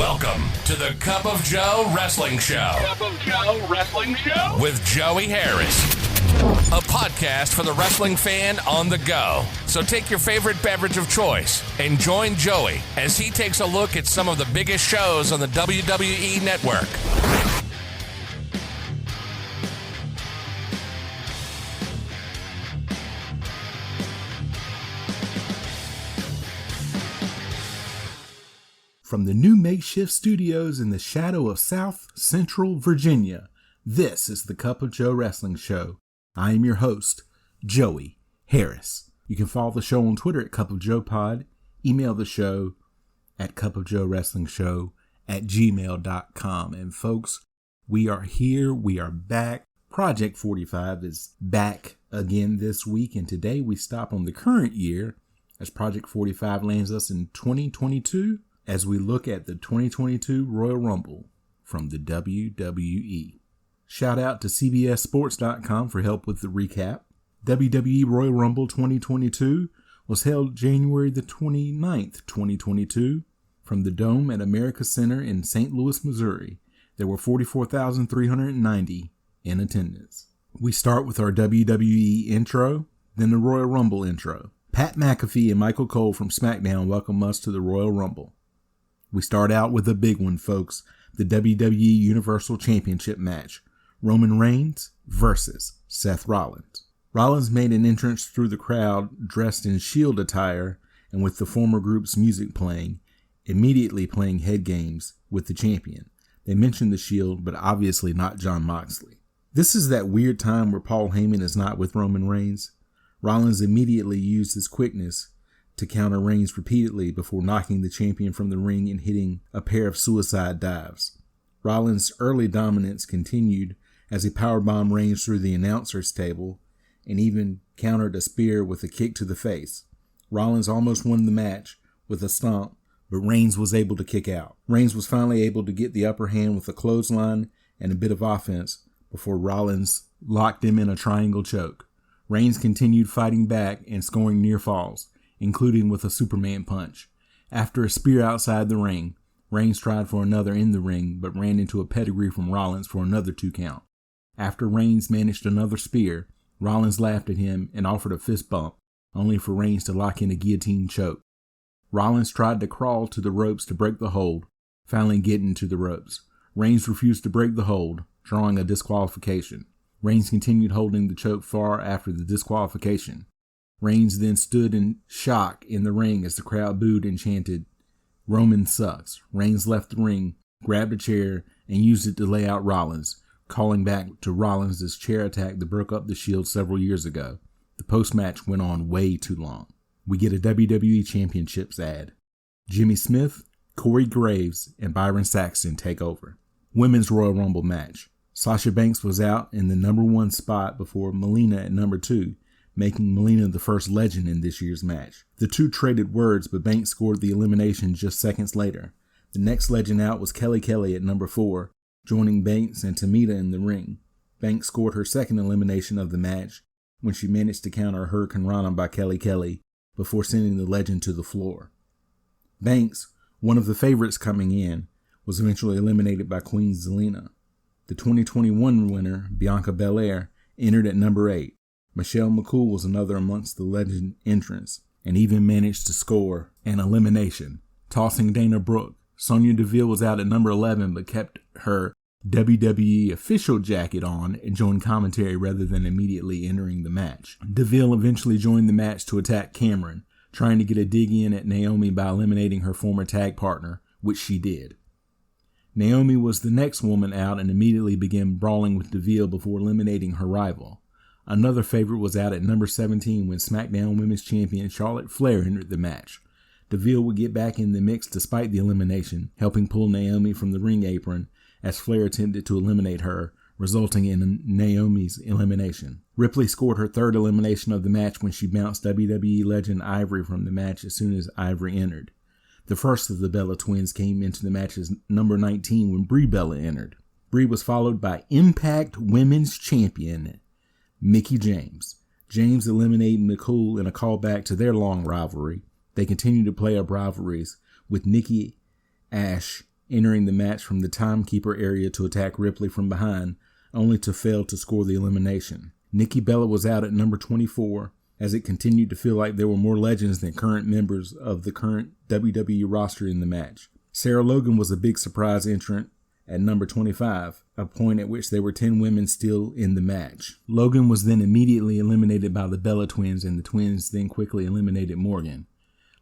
Welcome to the Cup of Joe Wrestling Show. Cup of Joe Wrestling Show with Joey Harris. A podcast for the wrestling fan on the go. So take your favorite beverage of choice and join Joey as he takes a look at some of the biggest shows on the WWE Network. From the new makeshift studios in the shadow of South Central Virginia, this is the Cup of Joe Wrestling Show. I am your host, Joey Harris. You can follow the show on Twitter at Cup of Joe Pod, email the show at cupofjoewrestlingshow@gmail.com. And folks, we are here, we are back. Project 45 is back again this week, and today we stop on the current year as Project 45 lands us in 2022. As we look at the 2022 Royal Rumble from the WWE. Shout out to CBSSports.com for help with the recap. WWE Royal Rumble 2022 was held January the 29th, 2022 from the Dome at America Center in St. Louis, Missouri. There were 44,390 in attendance. We start with our WWE intro, then the Royal Rumble intro. Pat McAfee and Michael Cole from SmackDown welcome us to the Royal Rumble. We start out with a big one, folks. The WWE Universal Championship match. Roman Reigns versus Seth Rollins. Rollins made an entrance through the crowd dressed in Shield attire and with the former group's music playing, immediately playing head games with the champion. They mentioned the Shield, but obviously not Jon Moxley. This is that weird time where Paul Heyman is not with Roman Reigns. Rollins immediately used his quickness to counter Reigns repeatedly before knocking the champion from the ring and hitting a pair of suicide dives. Rollins' early dominance continued as he powerbombed Reigns through the announcer's table and even countered a spear with a kick to the face. Rollins almost won the match with a stomp, but Reigns was able to kick out. Reigns was finally able to get the upper hand with a clothesline and a bit of offense before Rollins locked him in a triangle choke. Reigns continued fighting back and scoring near falls, including with a Superman punch. After a spear outside the ring, Reigns tried for another in the ring, but ran into a pedigree from Rollins for another 2 count. After Reigns managed another spear, Rollins laughed at him and offered a fist bump, only for Reigns to lock in a guillotine choke. Rollins tried to crawl to the ropes to break the hold, finally getting to the ropes. Reigns refused to break the hold, drawing a disqualification. Reigns continued holding the choke far after the disqualification. Reigns then stood in shock in the ring as the crowd booed and chanted, "Roman sucks." Reigns left the ring, grabbed a chair, and used it to lay out Rollins, calling back to Rollins' chair attack that broke up the Shield several years ago. The post-match went on way too long. We get a WWE Championships ad. Jimmy Smith, Corey Graves, and Byron Saxton take over. Women's Royal Rumble match. Sasha Banks was out in the number 1 spot before Melina at number 2. Making Melina the first legend in this year's match. The two traded words, but Banks scored the elimination just seconds later. The next legend out was Kelly Kelly at number 4, joining Banks and Tamina in the ring. Banks scored her second elimination of the match when she managed to counter Hurricane Rana by Kelly Kelly before sending the legend to the floor. Banks, one of the favorites coming in, was eventually eliminated by Queen Zelina. The 2021 winner, Bianca Belair, entered at number 8. Michelle McCool was another amongst the legend entrants and even managed to score an elimination, tossing Dana Brooke. Sonya Deville was out at number 11 but kept her WWE official jacket on and joined commentary rather than immediately entering the match. Deville eventually joined the match to attack Cameron, trying to get a dig in at Naomi by eliminating her former tag partner, which she did. Naomi was the next woman out and immediately began brawling with Deville before eliminating her rival. Another favorite was out at number 17 when SmackDown Women's Champion Charlotte Flair entered the match. Deville would get back in the mix despite the elimination, helping pull Naomi from the ring apron as Flair attempted to eliminate her, resulting in Naomi's elimination. Ripley scored her third elimination of the match when she bounced WWE legend Ivory from the match as soon as Ivory entered. The first of the Bella twins came into the match as number 19 when Brie Bella entered. Brie was followed by Impact Women's Champion Mickie James. James eliminated McCool in a callback to their long rivalry. They continue to play up rivalries, with Nikki Ash entering the match from the timekeeper area to attack Ripley from behind, only to fail to score the elimination. Nikki Bella was out at number 24, as it continued to feel like there were more legends than current members of the current WWE roster in the match. Sarah Logan was a big surprise entrant at number 25, a point at which there were 10 women still in the match. Logan was then immediately eliminated by the Bella twins, and the twins then quickly eliminated Morgan.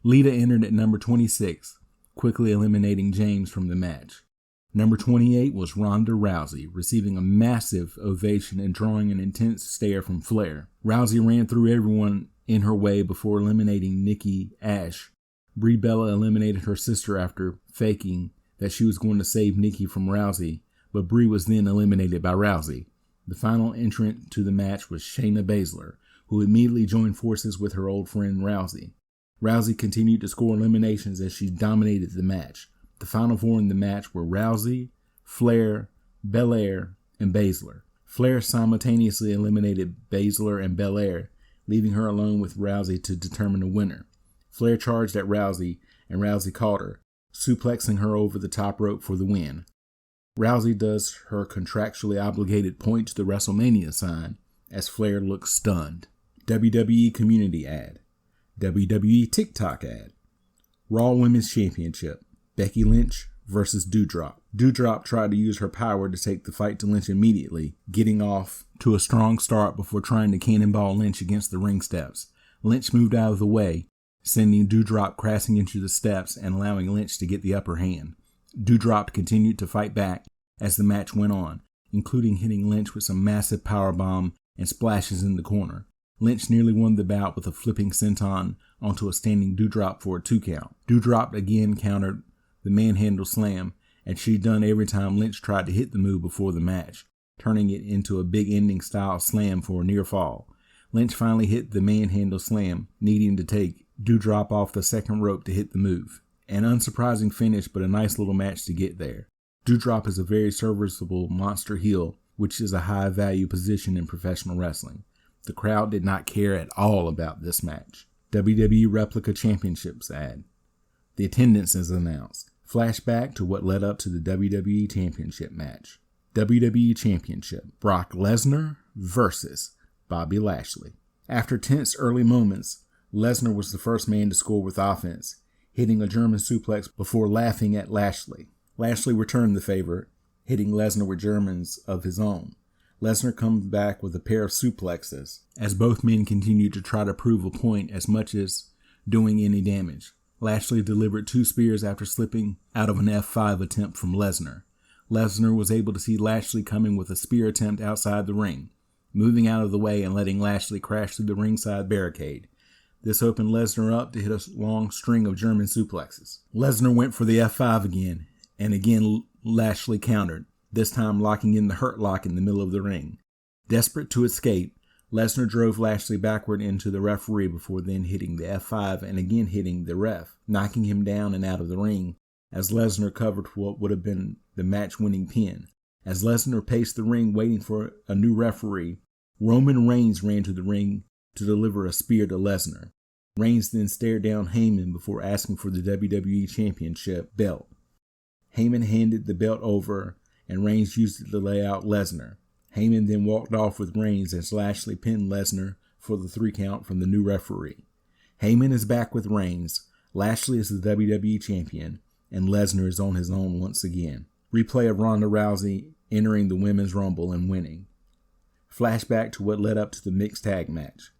Lita entered at number 26, quickly eliminating James from the match. Number 28 was Ronda Rousey, receiving a massive ovation and drawing an intense stare from Flair. Rousey ran through everyone in her way before eliminating Nikki Ash. Brie Bella eliminated her sister after faking that she was going to save Nikki from Rousey, but Brie was then eliminated by Rousey. The final entrant to the match was Shayna Baszler, who immediately joined forces with her old friend Rousey. Rousey continued to score eliminations as she dominated the match. The final four in the match were Rousey, Flair, Belair, and Baszler. Flair simultaneously eliminated Baszler and Belair, leaving her alone with Rousey to determine the winner. Flair charged at Rousey, and Rousey caught her, suplexing her over the top rope for the win. Rousey does her contractually obligated point to the WrestleMania sign as Flair looks stunned. WWE Community ad. WWE TikTok ad. Raw Women's Championship. Becky Lynch versus Doudrop. Doudrop tried to use her power to take the fight to Lynch immediately, getting off to a strong start before trying to cannonball Lynch against the ring steps. Lynch moved out of the way, sending Doudrop crashing into the steps and allowing Lynch to get the upper hand. Doudrop continued to fight back as the match went on, including hitting Lynch with some massive powerbomb and splashes in the corner. Lynch nearly won the bout with a flipping senton onto a standing Doudrop for a 2 count. Doudrop again countered the manhandle slam, and she done every time Lynch tried to hit the move before the match, turning it into a big ending style slam for a near fall. Lynch finally hit the manhandle slam, needing to take Doudrop off the second rope to hit the move. An unsurprising finish, but a nice little match to get there. Doudrop is a very serviceable monster heel, which is a high value position in professional wrestling. The crowd did not care at all about this match. WWE Replica Championships ad. The attendance is announced. Flashback to what led up to the WWE Championship match. WWE Championship. Brock Lesnar versus Bobby Lashley. After tense early moments, Lesnar was the first man to score with offense, hitting a German suplex before laughing at Lashley. Lashley returned the favor, hitting Lesnar with Germans of his own. Lesnar comes back with a pair of suplexes, as both men continued to try to prove a point as much as doing any damage. Lashley delivered 2 spears after slipping out of an F5 attempt from Lesnar. Lesnar was able to see Lashley coming with a spear attempt outside the ring, moving out of the way and letting Lashley crash through the ringside barricade. This opened Lesnar up to hit a long string of German suplexes. Lesnar went for the F5 again, and again Lashley countered, this time locking in the Hurt Lock in the middle of the ring. Desperate to escape, Lesnar drove Lashley backward into the referee before then hitting the F5 and again hitting the ref, knocking him down and out of the ring as Lesnar covered for what would have been the match-winning pin. As Lesnar paced the ring waiting for a new referee, Roman Reigns ran to the ring to deliver a spear to Lesnar. Reigns then stared down Heyman before asking for the WWE Championship belt. Heyman handed the belt over, and Reigns used it to lay out Lesnar. Heyman then walked off with Reigns as Lashley pinned Lesnar for the 3 count from the new referee. Heyman is back with Reigns. Lashley is the WWE Champion, and Lesnar is on his own once again. Replay of Ronda Rousey entering the Women's Rumble and winning. Flashback to what led up to the mixed tag match.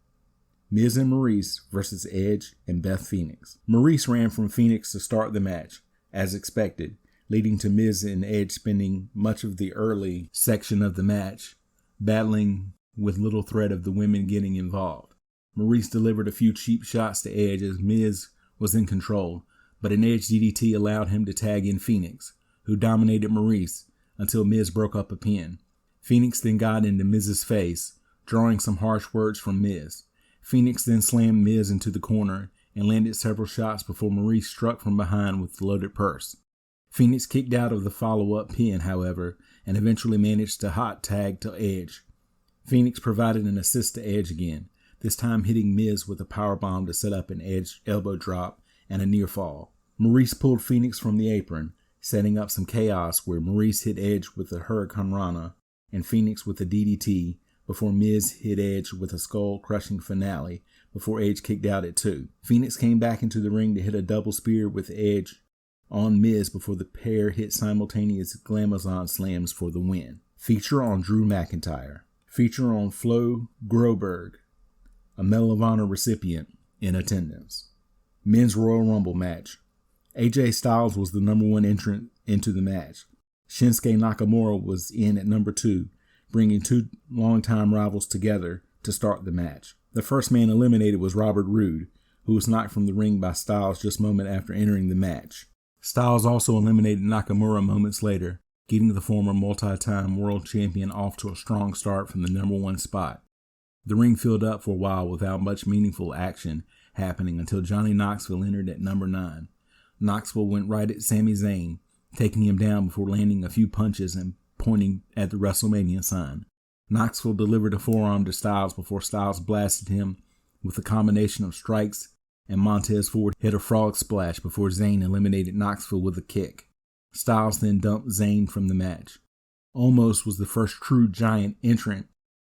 Miz and Maurice versus Edge and Beth Phoenix. Maurice ran from Phoenix to start the match, as expected, leading to Miz and Edge spending much of the early section of the match battling with little threat of the women getting involved. Maurice delivered a few cheap shots to Edge as Miz was in control, but an Edge DDT allowed him to tag in Phoenix, who dominated Maurice until Miz broke up a pin. Phoenix then got into Miz's face, drawing some harsh words from Miz. Phoenix then slammed Miz into the corner and landed several shots before Maurice struck from behind with the loaded purse. Phoenix kicked out of the follow-up pin, however, and eventually managed to hot tag to Edge. Phoenix provided an assist to Edge again, this time hitting Miz with a powerbomb to set up an Edge elbow drop and a near fall. Maurice pulled Phoenix from the apron, setting up some chaos where Maurice hit Edge with a Hurricane Rana and Phoenix with a DDT before Miz hit Edge with a skull-crushing finale before Edge kicked out at 2. Phoenix came back into the ring to hit a double spear with Edge on Miz before the pair hit simultaneous Glamazon slams for the win. Feature on Drew McIntyre. Feature on Flo Groberg, a Medal of Honor recipient, in attendance. Men's Royal Rumble match. AJ Styles was the number 1 entrant into the match. Shinsuke Nakamura was in at number 2, bringing 2 longtime rivals together to start the match. The first man eliminated was Robert Roode, who was knocked from the ring by Styles just a moment after entering the match. Styles also eliminated Nakamura moments later, getting the former multi-time world champion off to a strong start from the number 1 spot. The ring filled up for a while without much meaningful action happening until Johnny Knoxville entered at number 9. Knoxville went right at Sami Zayn, taking him down before landing a few punches and pointing at the WrestleMania sign. Knoxville delivered a forearm to Styles before Styles blasted him with a combination of strikes, and Montez Ford hit a frog splash before Zayn eliminated Knoxville with a kick. Styles then dumped Zayn from the match. Omos was the first true giant entrant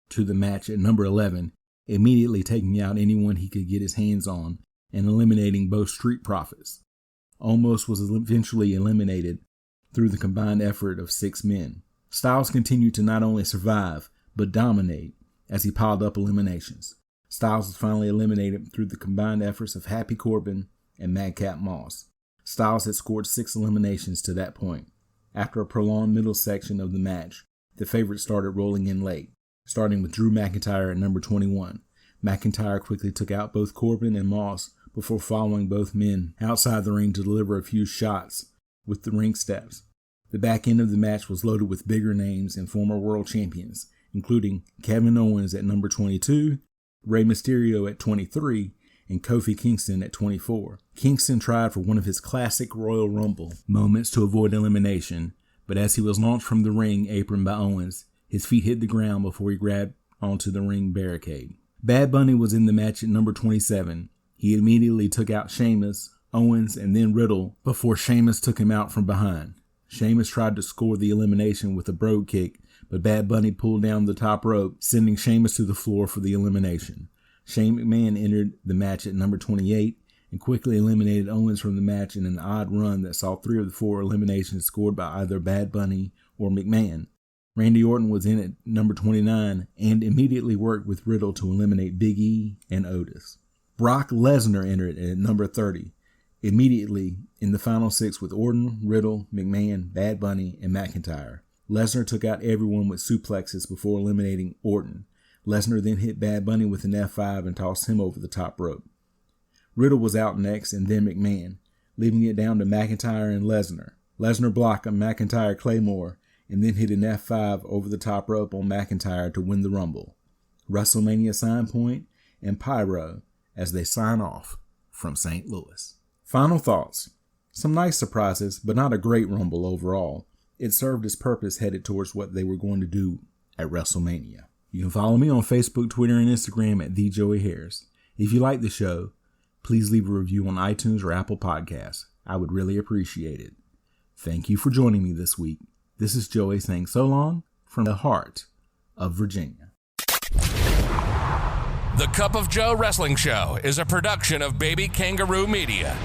to the match at number 11, immediately taking out anyone he could get his hands on and eliminating both Street Profits. Omos was eventually eliminated through the combined effort of 6 men. Styles continued to not only survive, but dominate as he piled up eliminations. Styles was finally eliminated through the combined efforts of Happy Corbin and Madcap Moss. Styles had scored 6 eliminations to that point. After a prolonged middle section of the match, the favorites started rolling in late, starting with Drew McIntyre at number 21. McIntyre quickly took out both Corbin and Moss before following both men outside the ring to deliver a few shots with the ring steps. The back end of the match was loaded with bigger names and former world champions, including Kevin Owens at number 22, Rey Mysterio at 23, and Kofi Kingston at 24. Kingston tried for one of his classic Royal Rumble moments to avoid elimination, but as he was launched from the ring apron by Owens, his feet hit the ground before he grabbed onto the ring barricade. Bad Bunny was in the match at number 27. He immediately took out Sheamus, Owens, and then Riddle before Sheamus took him out from behind. Sheamus tried to score the elimination with a brogue kick, but Bad Bunny pulled down the top rope, sending Sheamus to the floor for the elimination. Shane McMahon entered the match at number 28 and quickly eliminated Owens from the match in an odd run that saw 3 of the 4 eliminations scored by either Bad Bunny or McMahon. Randy Orton was in at number 29 and immediately worked with Riddle to eliminate Big E and Otis. Brock Lesnar entered at number 30, immediately in the final 6 with Orton, Riddle, McMahon, Bad Bunny, and McIntyre. Lesnar took out everyone with suplexes before eliminating Orton. Lesnar then hit Bad Bunny with an F5 and tossed him over the top rope. Riddle was out next and then McMahon, leaving it down to McIntyre and Lesnar. Lesnar blocked a McIntyre Claymore and then hit an F5 over the top rope on McIntyre to win the Rumble. WrestleMania sign point and Pyro as they sign off from St. Louis. Final thoughts. Some nice surprises, but not a great Rumble overall. It served its purpose headed towards what they were going to do at WrestleMania. You can follow me on Facebook, Twitter, and Instagram at TheJoeyHarris. If you like the show, please leave a review on iTunes or Apple Podcasts. I would really appreciate it. Thank you for joining me this week. This is Joey saying so long from the heart of Virginia. The Cup of Joe Wrestling Show is a production of Baby Kangaroo Media.